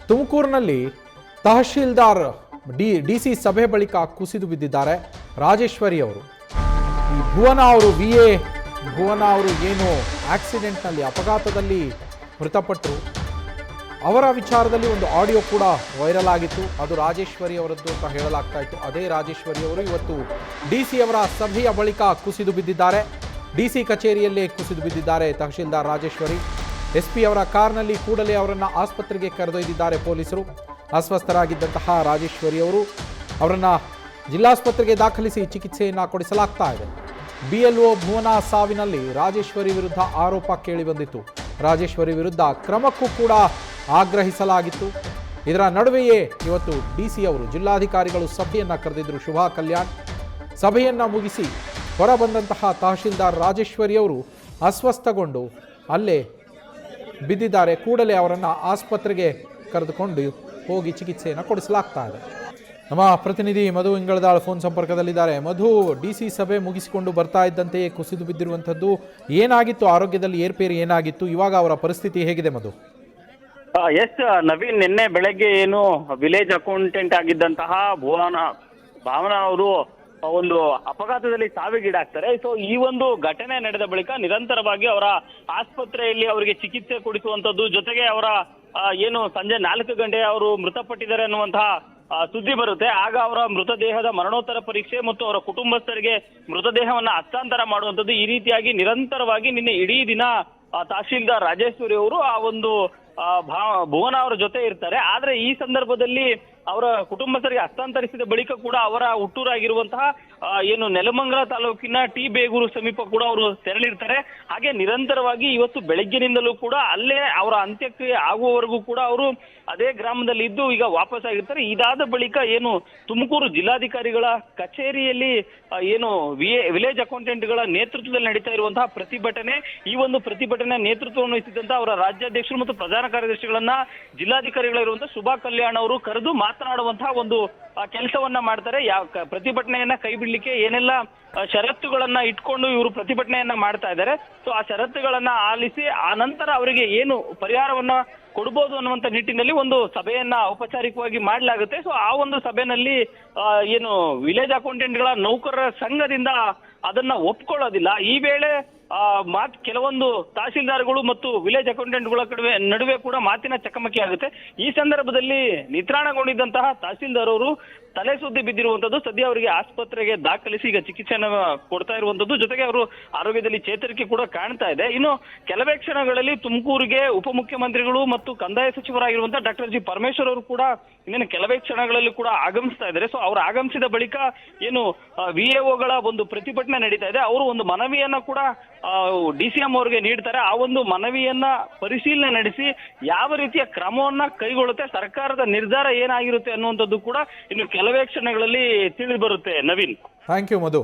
ತುಮಕೂರಿನಲ್ಲಿ ತಹಶೀಲ್ದಾರ್ ಡಿಸಿ ಸಭೆ ಬಳಿಕ ಕುಸಿದು ಬಿದ್ದಿದ್ದಾರೆ ರಾಜೇಶ್ವರಿ ಅವರು. ಈ ಭುವನ ಅವರು ಭುವನ ಅವರು ಏನು ಆಕ್ಸಿಡೆಂಟ್ನಲ್ಲಿ ಅಪಘಾತದಲ್ಲಿ ಮೃತಪಟ್ಟರು, ಅವರ ವಿಚಾರದಲ್ಲಿ ಒಂದು ಆಡಿಯೋ ಕೂಡ ವೈರಲ್ ಆಗಿತ್ತು. ಅದು ರಾಜೇಶ್ವರಿ ಅವರದ್ದು ಅಂತ ಹೇಳಲಾಗ್ತಾ ಇತ್ತು. ಅದೇ ರಾಜೇಶ್ವರಿ ಅವರು ಇವತ್ತು ಡಿಸಿ ಅವರ ಸಭೆಯ ಬಳಿಕ ಕುಸಿದು ಬಿದ್ದಿದ್ದಾರೆ. ಡಿಸಿ ಕಚೇರಿಯಲ್ಲೇ ಕುಸಿದು ಬಿದ್ದಿದ್ದಾರೆ ತಹಶೀಲ್ದಾರ್ ರಾಜೇಶ್ವರಿ. ಎಸ್ಪಿ ಅವರ ಕಾರ್ನಲ್ಲಿ ಕೂಡಲೇ ಅವರನ್ನು ಆಸ್ಪತ್ರೆಗೆ ಕರೆದೊಯ್ದಿದ್ದಾರೆ ಪೊಲೀಸರು. ಅಸ್ವಸ್ಥರಾಗಿದ್ದಂತಹ ರಾಜೇಶ್ವರಿ ಅವರನ್ನು ಜಿಲ್ಲಾಸ್ಪತ್ರೆಗೆ ದಾಖಲಿಸಿ ಚಿಕಿತ್ಸೆಯನ್ನು ಕೊಡಿಸಲಾಗ್ತಾ ಇದೆ. BLO ಭುವನ ಸಾವಿನಲ್ಲಿ ರಾಜೇಶ್ವರಿ ವಿರುದ್ಧ ಆರೋಪ ಕೇಳಿಬಂದಿತ್ತು. ರಾಜೇಶ್ವರಿ ವಿರುದ್ಧ ಕ್ರಮಕ್ಕೂ ಕೂಡ ಆಗ್ರಹಿಸಲಾಗಿತ್ತು. ಇದರ ನಡುವೆಯೇ ಇವತ್ತು ಡಿಸಿ ಅವರು ಜಿಲ್ಲಾಧಿಕಾರಿಗಳು ಸಭೆಯನ್ನು ಕರೆದಿದ್ದರು. ಶುಭಾ ಕಲ್ಯಾಣ್ ಸಭೆಯನ್ನು ಮುಗಿಸಿ ಹೊರಬಂದಂತಹ ತಹಶೀಲ್ದಾರ್ ರಾಜೇಶ್ವರಿ ಅವರು ಅಸ್ವಸ್ಥಗೊಂಡು ಅಲ್ಲೇ ಬಿದ್ದಿದ್ದಾರೆ. ಕೂಡಲೇ ಅವರನ್ನು ಆಸ್ಪತ್ರೆಗೆ ಕರೆದುಕೊಂಡು ಹೋಗಿ ಚಿಕಿತ್ಸೆಯನ್ನು ಕೊಡಿಸಲಾಗ್ತಾ ಇದೆ. ನಮ್ಮ ಪ್ರತಿನಿಧಿ ಮಧು ಇಂಗಳದಾಳ್ ಫೋನ್ ಸಂಪರ್ಕದಲ್ಲಿದ್ದಾರೆ. ಮಧು, ಡಿಸಿ ಸಭೆ ಮುಗಿಸಿಕೊಂಡು ಬರ್ತಾ ಇದ್ದಂತೆಯೇ ಕುಸಿದು ಬಿದ್ದಿರುವಂಥದ್ದು, ಏನಾಗಿತ್ತು? ಆರೋಗ್ಯದಲ್ಲಿ ಏರ್ಪೇರು ಏನಾಗಿತ್ತು? ಇವಾಗ ಅವರ ಪರಿಸ್ಥಿತಿ ಹೇಗಿದೆ ಮಧು? ಎಸ್ ನವೀನ್, ನಿನ್ನೆ ಬೆಳಗ್ಗೆ ಏನು ವಿಲೇಜ್ ಅಕೌಂಟೆಂಟ್ ಆಗಿದ್ದಂತಹ ಭಾವನಾ ಅವರು ಒಂದು ಅಪಘಾತದಲ್ಲಿ ಸಾವಿಗೀಡಾಗ್ತಾರೆ. ಸೊ ಈ ಒಂದು ಘಟನೆ ನಡೆದ ಬಳಿಕ ನಿರಂತರವಾಗಿ ಅವರ ಆಸ್ಪತ್ರೆಯಲ್ಲಿ ಅವರಿಗೆ ಚಿಕಿತ್ಸೆ ಕೊಡಿಸುವಂತದ್ದು, ಜೊತೆಗೆ ಅವರ ಏನು ಸಂಜೆ 4 ಗಂಟೆ ಅವರು ಮೃತಪಟ್ಟಿದ್ದಾರೆ ಅನ್ನುವಂತಹ ಸುದ್ದಿ ಬರುತ್ತೆ. ಆಗ ಅವರ ಮೃತದೇಹದ ಮರಣೋತ್ತರ ಪರೀಕ್ಷೆ ಮತ್ತು ಅವರ ಕುಟುಂಬಸ್ಥರಿಗೆ ಮೃತದೇಹವನ್ನ ಹಸ್ತಾಂತರ ಮಾಡುವಂತದ್ದು, ಈ ರೀತಿಯಾಗಿ ನಿರಂತರವಾಗಿ ನಿನ್ನೆ ಇಡೀ ದಿನ ತಹಶೀಲ್ದಾರ್ ರಾಜೇಶ್ವರಿ ಅವರು ಆ ಒಂದು ಭುವನ ಅವರ ಜೊತೆ ಇರ್ತಾರೆ. ಆದ್ರೆ ಈ ಸಂದರ್ಭದಲ್ಲಿ ಅವರ ಕುಟುಂಬಸ್ಥರಿಗೆ ಹಸ್ತಾಂತರಿಸಿದ ಬಳಿಕ ಕೂಡ ಅವರ ಹುಟ್ಟೂರಾಗಿರುವಂತಹ ಏನು ನೆಲಮಂಗಲ ತಾಲೂಕಿನ ಟಿ ಬೇಗೂರು ಸಮೀಪ ಕೂಡ ಅವರು ತೆರಳಿರ್ತಾರೆ. ಹಾಗೆ ನಿರಂತರವಾಗಿ ಇವತ್ತು ಬೆಳಗ್ಗಿನಿಂದಲೂ ಕೂಡ ಅಲ್ಲೇ ಅವರ ಅಂತ್ಯಕ್ರಿಯೆ ಆಗುವವರೆಗೂ ಕೂಡ ಅವರು ಅದೇ ಗ್ರಾಮದಲ್ಲಿ ಇದ್ದು ಈಗ ವಾಪಸ್ ಆಗಿರ್ತಾರೆ. ಇದಾದ ಬಳಿಕ ಏನು ತುಮಕೂರು ಜಿಲ್ಲಾಧಿಕಾರಿಗಳ ಕಚೇರಿಯಲ್ಲಿ ಏನು ವಿಲೇಜ್ ಅಕೌಂಟೆಂಟ್ಗಳ ನೇತೃತ್ವದಲ್ಲಿ ನಡೀತಾ ಇರುವಂತಹ ಪ್ರತಿಭಟನೆ, ಈ ಒಂದು ಪ್ರತಿಭಟನೆ ನೇತೃತ್ವವನ್ನು ವಹಿಸಿದಂತಹ ಅವರ ರಾಜ್ಯಾಧ್ಯಕ್ಷರು ಮತ್ತು ಪ್ರಧಾನ ಕಾರ್ಯದರ್ಶಿಗಳನ್ನ ಜಿಲ್ಲಾಧಿಕಾರಿಗಳಿರುವಂತಹ ಶುಭಾ ಕಲ್ಯಾಣ್ ಅವರು ಕರೆದು ಮಾತನಾಡುವಂತಹ ಒಂದು ಕೆಲಸವನ್ನ ಮಾಡ್ತಾರೆ. ಪ್ರತಿಭಟನೆಯನ್ನ ಕೈ ಬಿಡ್ಲಿಕ್ಕೆ ಏನೆಲ್ಲ ಷರತ್ತುಗಳನ್ನ ಇಟ್ಕೊಂಡು ಇವರು ಪ್ರತಿಭಟನೆಯನ್ನ ಮಾಡ್ತಾ ಇದ್ದಾರೆ. ಸೊ ಆ ಷರತ್ತುಗಳನ್ನ ಆಲಿಸಿ ಆ ನಂತರ ಅವರಿಗೆ ಏನು ಪರಿಹಾರವನ್ನ ಕೊಡ್ಬೋದು ಅನ್ನುವಂತ ನಿಟ್ಟಿನಲ್ಲಿ ಒಂದು ಸಭೆಯನ್ನ ಔಪಚಾರಿಕವಾಗಿ ಮಾಡಲಾಗುತ್ತೆ. ಸೊ ಆ ಒಂದು ಸಭೆಯಲ್ಲಿ ಏನು ವಿಲೇಜ್ ಅಕೌಂಟೆಂಟ್ಗಳ ನೌಕರರ ಸಂಘದಿಂದ ಅದನ್ನ ಒಪ್ಕೊಳ್ಳೋದಿಲ್ಲ. ಈ ವೇಳೆ ಕೆಲವೊಂದು ತಹಶೀಲ್ದಾರ್ಗಳು ಮತ್ತು ವಿಲೇಜ್ ಅಕೌಂಟೆಂಟ್ಗಳ ನಡುವೆ ಕೂಡ ಮಾತಿನ ಚಕಮಕಿ ಆಗುತ್ತೆ. ಈ ಸಂದರ್ಭದಲ್ಲಿ ನಿತ್ರಾಣಗೊಂಡಿದ್ದಂತಹ ತಹಶೀಲ್ದಾರ್ ಅವರು ತಲೆ ಸುದ್ದಿ ಬಿದ್ದಿರುವಂತದ್ದು. ಸದ್ಯ ಅವರಿಗೆ ಆಸ್ಪತ್ರೆಗೆ ದಾಖಲಿಸಿ ಈಗ ಚಿಕಿತ್ಸೆಯನ್ನು ಕೊಡ್ತಾ ಇರುವಂತದ್ದು, ಜೊತೆಗೆ ಅವರು ಆರೋಗ್ಯದಲ್ಲಿ ಚೇತರಿಕೆ ಕೂಡ ಕಾಣ್ತಾ ಇದೆ. ಇನ್ನು ಕೆಲವೇ ಕ್ಷಣಗಳಲ್ಲಿ ತುಮಕೂರಿಗೆ ಉಪಮುಖ್ಯಮಂತ್ರಿಗಳು ಮತ್ತು ಕಂದಾಯ ಸಚಿವರಾಗಿರುವಂತಹ ಡಾಕ್ಟರ್ ಜಿ ಪರಮೇಶ್ವರ್ ಅವರು ಕೂಡ ಇನ್ನೇನು ಕೆಲವೇ ಕ್ಷಣಗಳಲ್ಲಿ ಕೂಡ ಆಗಮಿಸ್ತಾ ಇದ್ದಾರೆ. ಸೊ ಅವರು ಆಗಮಿಸಿದ ಬಳಿಕ ಏನು VAOಗಳ ಒಂದು ಪ್ರತಿಭಟನೆ ನಡೀತಾ ಇದೆ, ಅವರು ಒಂದು ಮನವಿಯನ್ನ ಕೂಡ DCM ಅವರಿಗೆ ನೀಡ್ತಾರೆ. ಆ ಒಂದು ಮನವಿಯನ್ನ ಪರಿಶೀಲನೆ ನಡೆಸಿ ಯಾವ ರೀತಿಯ ಕ್ರಮವನ್ನ ಕೈಗೊಳ್ಳುತ್ತೆ, ಸರ್ಕಾರದ ನಿರ್ಧಾರ ಏನಾಗಿರುತ್ತೆ ಅನ್ನುವಂಥದ್ದು ಕೂಡ ಇನ್ನು ಕೆಲವೇ ಕ್ಷಣಗಳಲ್ಲಿ ತಿಳಿದು ಬರುತ್ತೆ. Naveen, thank you Madhu.